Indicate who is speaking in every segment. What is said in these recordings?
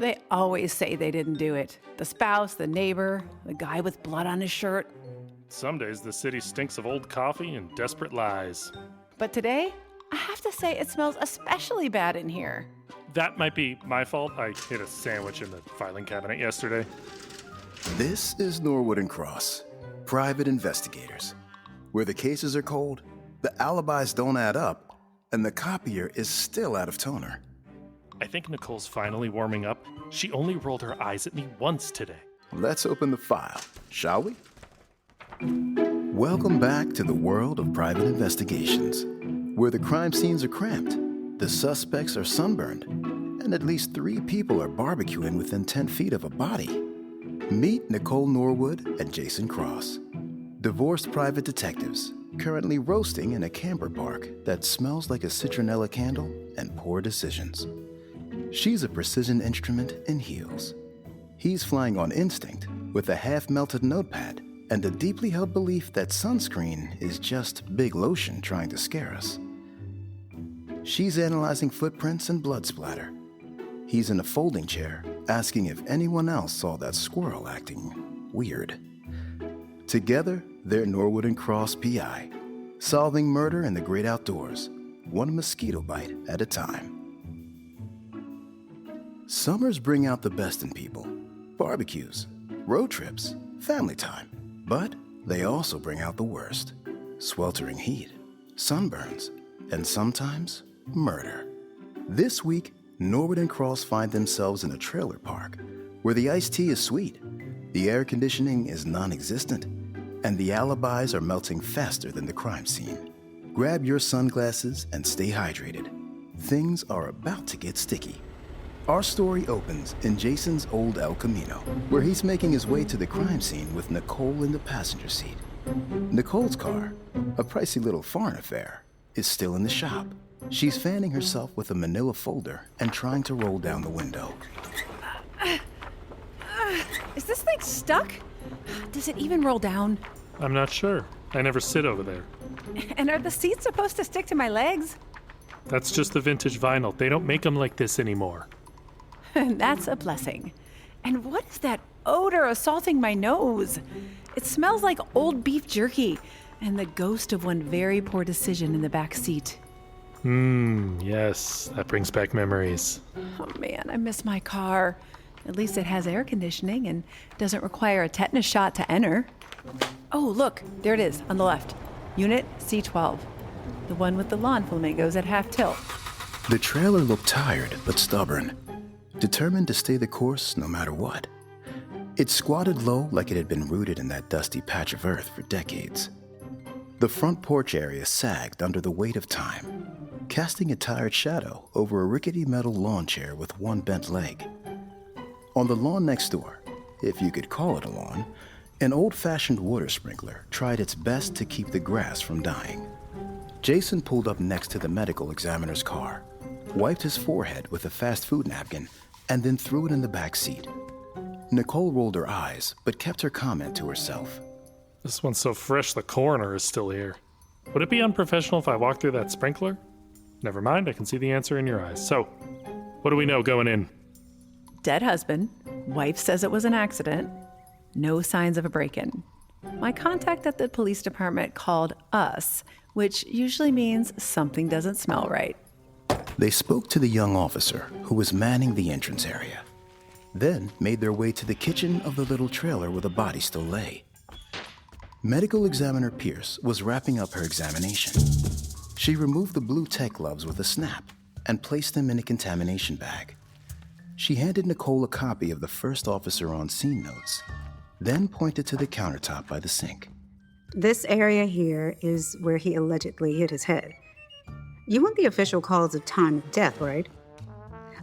Speaker 1: They always say they didn't do it. The spouse, the neighbor, the guy with blood on his shirt.
Speaker 2: Some days the city stinks of old coffee and desperate lies.
Speaker 1: But today, I have to say it smells especially bad in here.
Speaker 2: That might be my fault. I hid a sandwich in the filing cabinet yesterday.
Speaker 3: This is Norwood and Cross, private investigators. Where the cases are cold, the alibis don't add up, and the copier is still out of toner.
Speaker 2: I think Nicole's finally warming up. She only rolled her eyes at me once today.
Speaker 3: Let's open the file, shall we? Welcome back to the world of private investigations, where the crime scenes are cramped, the suspects are sunburned, and at least 3 people are barbecuing within 10 feet of a body. Meet Nicole Norwood and Jason Cross, divorced private detectives, currently roasting in a camper park that smells like a citronella candle and poor decisions. She's a precision instrument in heels. He's flying on instinct with a half-melted notepad and a deeply held belief that sunscreen is just big lotion trying to scare us. She's analyzing footprints and blood splatter. He's in a folding chair, asking if anyone else saw that squirrel acting weird. Together, they're Norwood and Cross PI, solving murder in the great outdoors, one mosquito bite at a time. Summers bring out the best in people. Barbecues, road trips, family time. But they also bring out the worst. Sweltering heat, sunburns, and sometimes murder. This week, Norwood and Cross find themselves in a trailer park where the iced tea is sweet, the air conditioning is non-existent, and the alibis are melting faster than the crime scene. Grab your sunglasses and stay hydrated. Things are about to get sticky. Our story opens in Jason's old El Camino, where he's making his way to the crime scene with Nicole in the passenger seat. Nicole's car, a pricey little foreign affair, is still in the shop. She's fanning herself with a manila folder and trying to roll down the window.
Speaker 1: Is this thing stuck? Does it even roll down?
Speaker 2: I'm not sure. I never sit over there.
Speaker 1: And are the seats supposed to stick to my legs?
Speaker 2: That's just the vintage vinyl. They don't make them like this anymore.
Speaker 1: That's a blessing. And what is that odor assaulting my nose? It smells like old beef jerky and the ghost of one very poor decision in the back seat.
Speaker 2: Yes, that brings back memories.
Speaker 1: Oh man, I miss my car. At least it has air conditioning and doesn't require a tetanus shot to enter. Oh, look, there it is on the left. Unit C12. The one with the lawn flamingos at half tilt.
Speaker 3: The trailer looked tired but stubborn, determined to stay the course no matter what. It squatted low like it had been rooted in that dusty patch of earth for decades. The front porch area sagged under the weight of time, casting a tired shadow over a rickety metal lawn chair with one bent leg. On the lawn next door, if you could call it a lawn, an old-fashioned water sprinkler tried its best to keep the grass from dying. Jason pulled up next to the medical examiner's car, wiped his forehead with a fast food napkin, and then threw it in the back seat. Nicole rolled her eyes, but kept her comment to herself.
Speaker 2: This one's so fresh the coroner is still here. Would it be unprofessional if I walked through that sprinkler? Never mind, I can see the answer in your eyes. So, what do we know going in?
Speaker 1: Dead husband. Wife says it was an accident. No signs of a break-in. My contact at the police department called us, which usually means something doesn't smell right.
Speaker 3: They spoke to the young officer who was manning the entrance area, then made their way to the kitchen of the little trailer where the body still lay. Medical examiner Pierce was wrapping up her examination. She removed the blue tech gloves with a snap and placed them in a contamination bag. She handed Nicole a copy of the first officer on scene notes, then pointed to the countertop by the sink.
Speaker 4: This area here is where he allegedly hit his head. You want the official cause of time of death, right?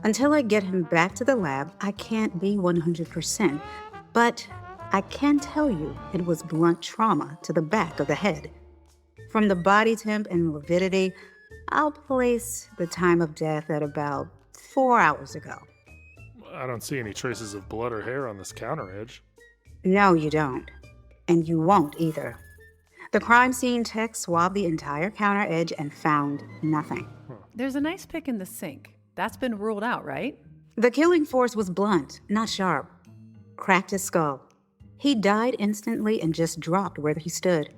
Speaker 4: Until I get him back to the lab, I can't be 100%, but I can tell you it was blunt trauma to the back of the head. From the body temp and lividity, I'll place the time of death at about 4 hours ago.
Speaker 2: I don't see any traces of blood or hair on this counter edge.
Speaker 4: No, you don't. And you won't either. The crime scene tech swabbed the entire counter edge and found nothing.
Speaker 1: There's a nice pick in the sink. That's been ruled out, right?
Speaker 4: The killing force was blunt, not sharp. Cracked his skull. He died instantly and just dropped where he stood.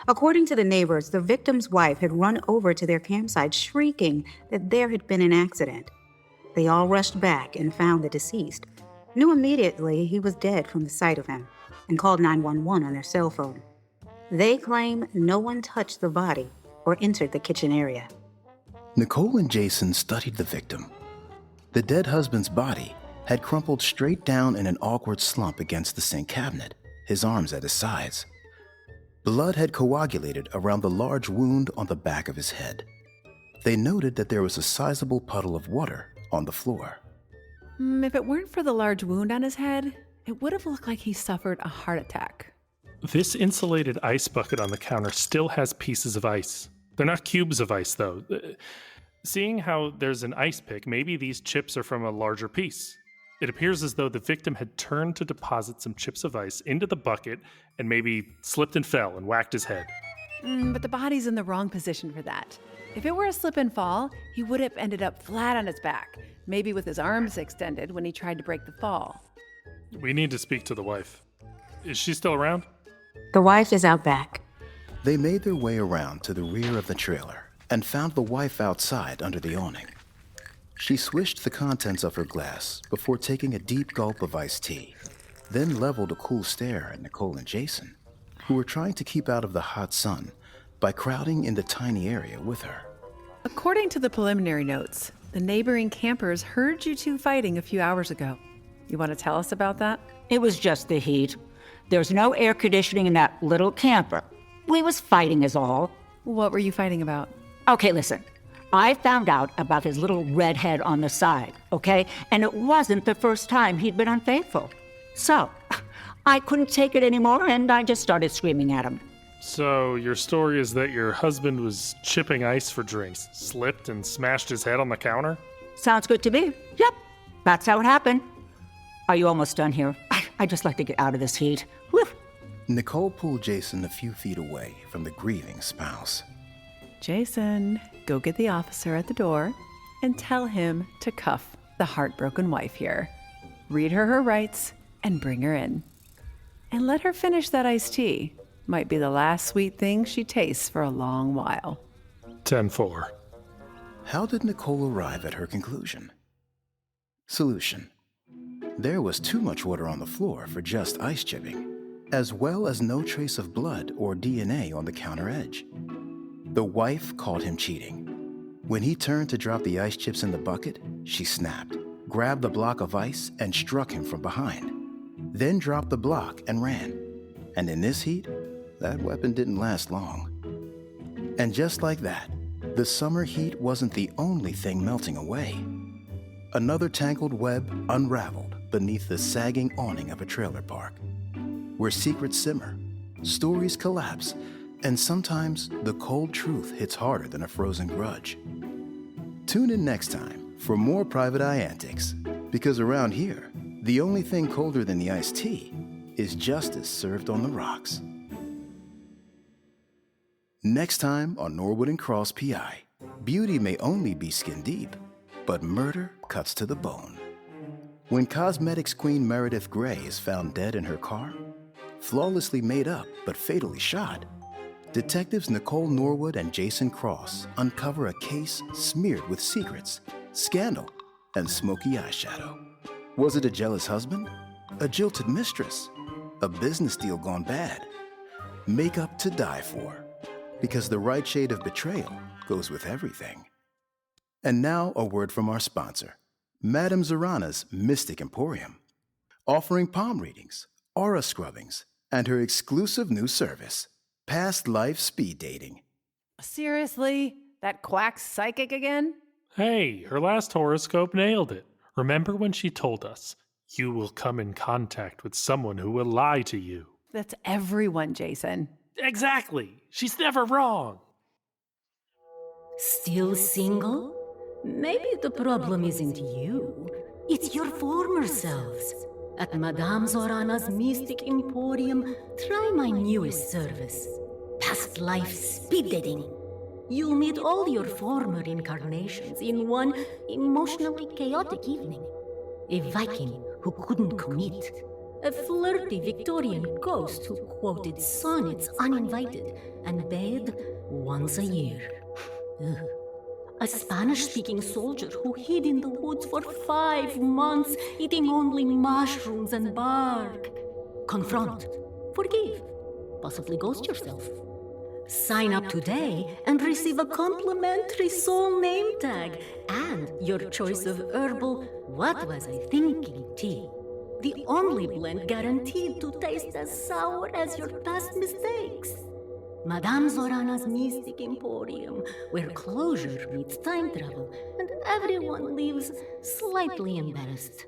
Speaker 4: According to the neighbors, the victim's wife had run over to their campsite shrieking that there had been an accident. They all rushed back and found the deceased, knew immediately he was dead from the sight of him, and called 911 on their cell phone. They claim no one touched the body or entered the kitchen area.
Speaker 3: Nicole and Jason studied the victim. The dead husband's body had crumpled straight down in an awkward slump against the sink cabinet, his arms at his sides. Blood had coagulated around the large wound on the back of his head. They noted that there was a sizable puddle of water on the floor.
Speaker 1: If it weren't for the large wound on his head, it would have looked like he suffered a heart attack.
Speaker 2: This insulated ice bucket on the counter still has pieces of ice. They're not cubes of ice, though. Seeing how there's an ice pick, maybe these chips are from a larger piece. It appears as though the victim had turned to deposit some chips of ice into the bucket and maybe slipped and fell and whacked his head.
Speaker 1: But the body's in the wrong position for that. If it were a slip and fall, he would have ended up flat on his back, maybe with his arms extended when he tried to break the fall.
Speaker 2: We need to speak to the wife. Is she still around?
Speaker 4: The wife is out back.
Speaker 3: They made their way around to the rear of the trailer and found the wife outside under the awning. She swished the contents of her glass before taking a deep gulp of iced tea, then leveled a cool stare at Nicole and Jason, who were trying to keep out of the hot sun by crowding in the tiny area with her.
Speaker 1: According to the preliminary notes, the neighboring campers heard you two fighting a few hours ago. You want to tell us about that?
Speaker 5: It was just the heat. There's no air conditioning in that little camper. We was fighting is all.
Speaker 1: What were you fighting about?
Speaker 5: Okay, listen. I found out about his little redhead on the side, okay? And it wasn't the first time he'd been unfaithful. So, I couldn't take it anymore, and I just started screaming at him.
Speaker 2: So, your story is that your husband was chipping ice for drinks, slipped and smashed his head on the counter?
Speaker 5: Sounds good to me. Yep, that's how it happened. Are you almost done here? I'd just like to get out of this heat. Whew.
Speaker 3: Nicole pulled Jason a few feet away from the grieving spouse.
Speaker 1: Jason, go get the officer at the door and tell him to cuff the heartbroken wife here. Read her rights and bring her in. And let her finish that iced tea. Might be the last sweet thing she tastes for a long while.
Speaker 2: 10-4.
Speaker 3: How did Nicole arrive at her conclusion? Solution. There was too much water on the floor for just ice chipping, as well as no trace of blood or DNA on the counter edge. The wife caught him cheating. When he turned to drop the ice chips in the bucket, she snapped, grabbed the block of ice, and struck him from behind. Then dropped the block and ran. And in this heat, that weapon didn't last long. And just like that, the summer heat wasn't the only thing melting away. Another tangled web unraveled beneath the sagging awning of a trailer park, where secrets simmer, stories collapse, and sometimes the cold truth hits harder than a frozen grudge. Tune in next time for more Private Eye antics, because around here, the only thing colder than the iced tea is justice served on the rocks. Next time on Norwood and Cross PI, beauty may only be skin deep, but murder cuts to the bone. When cosmetics queen Meredith Grey is found dead in her car, flawlessly made up but fatally shot, Detectives Nicole Norwood and Jason Cross uncover a case smeared with secrets, scandal, and smoky eyeshadow. Was it a jealous husband? A jilted mistress? A business deal gone bad? Makeup to die for, because the right shade of betrayal goes with everything. And now a word from our sponsor, Madame Zorana's Mystic Emporium, offering palm readings, aura scrubbings, and her exclusive new service, Past Life Speed Dating.
Speaker 1: Seriously? That quack psychic again?
Speaker 2: Hey, her last horoscope nailed it. Remember when she told us, you will come in contact with someone who will lie to you?
Speaker 1: That's everyone, Jason.
Speaker 2: Exactly. She's never wrong.
Speaker 6: Still single? Maybe the problem isn't you. It's your former selves. At Madame Zorana's Mystic Emporium, try my newest service, Past Life Speed Dating. You'll meet all your former incarnations in one emotionally chaotic evening. a Viking who couldn't commit, a flirty Victorian ghost who quoted sonnets uninvited and bathed once a year. Ugh. A Spanish-speaking soldier who hid in the woods for 5 months, eating only mushrooms and bark. Confront, forgive, possibly ghost yourself. Sign up today and receive a complimentary soul name tag and your choice of herbal "What Was I Thinking" tea. The only blend guaranteed to taste as sour as your past mistakes. Madame Zorana's Mystic Emporium, where closure meets time travel and everyone leaves slightly embarrassed.